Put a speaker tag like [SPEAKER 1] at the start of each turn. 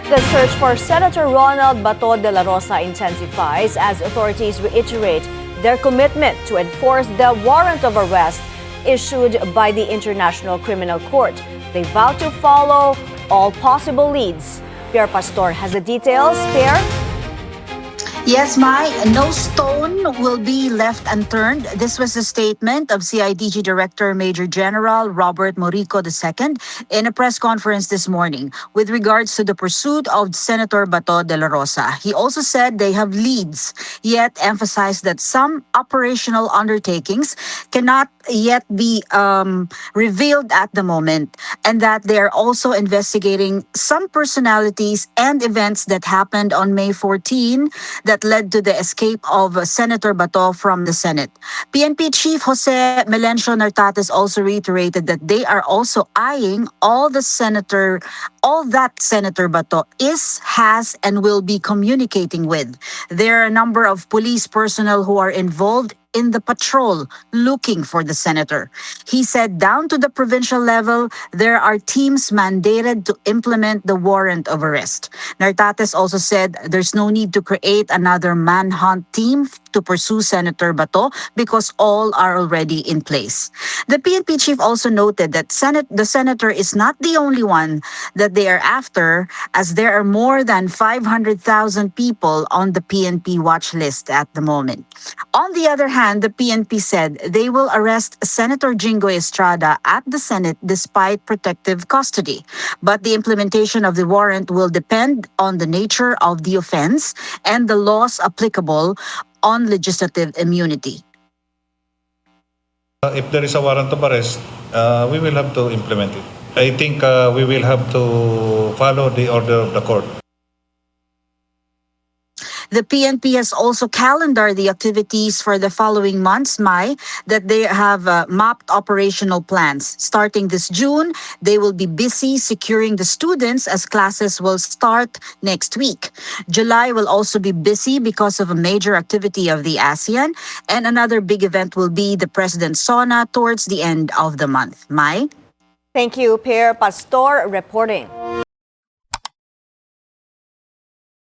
[SPEAKER 1] The search for Senator Ronald Bato de la Rosa intensifies as authorities reiterate their commitment to enforce the warrant of arrest issued by the International Criminal Court. They vow to follow all possible leads. Pierre Pastor has the details. Pierre?
[SPEAKER 2] Yes, Mai, no stone will be left unturned. This was a statement of CIDG Director Major General Robert Morico II in a press conference this morning with regards to the pursuit of Senator Bato de la Rosa. He also said they have leads, yet emphasized that some operational undertakings cannot yet be revealed at the moment, and that they are also investigating some personalities and events that happened on May 14 that led to the escape of Senator Bato from the Senate. PNP Chief Jose Melencio Nartates also reiterated that they are also eyeing all that Senator Bato has, and will be communicating with. There are a number of police personnel who are involved in the patrol looking for the senator. He said down to the provincial level, there are teams mandated to implement the warrant of arrest. Nartates also said there's no need to create another manhunt team to pursue Senator Bato because all are already in place. The PNP chief also noted that the senator is not the only one that they are after, as there are more than 500,000 people on the PNP watch list at the moment. On the other hand, the PNP said they will arrest Senator Jingo Estrada at the Senate despite protective custody. But the implementation of the warrant will depend on the nature of the offense and the laws applicable on legislative immunity.
[SPEAKER 3] If there is a warrant of arrest, we will have to implement it. I think we will have to follow the order of the court.
[SPEAKER 2] The PNP has also calendared the activities for the following months, Mai, that they have mapped operational plans. Starting this June, they will be busy securing the students as classes will start next week. July will also be busy because of a major activity of the ASEAN, and another big event will be the President's Sauna towards the end of the month. Mai?
[SPEAKER 1] Thank you, Pierre Pastor, reporting.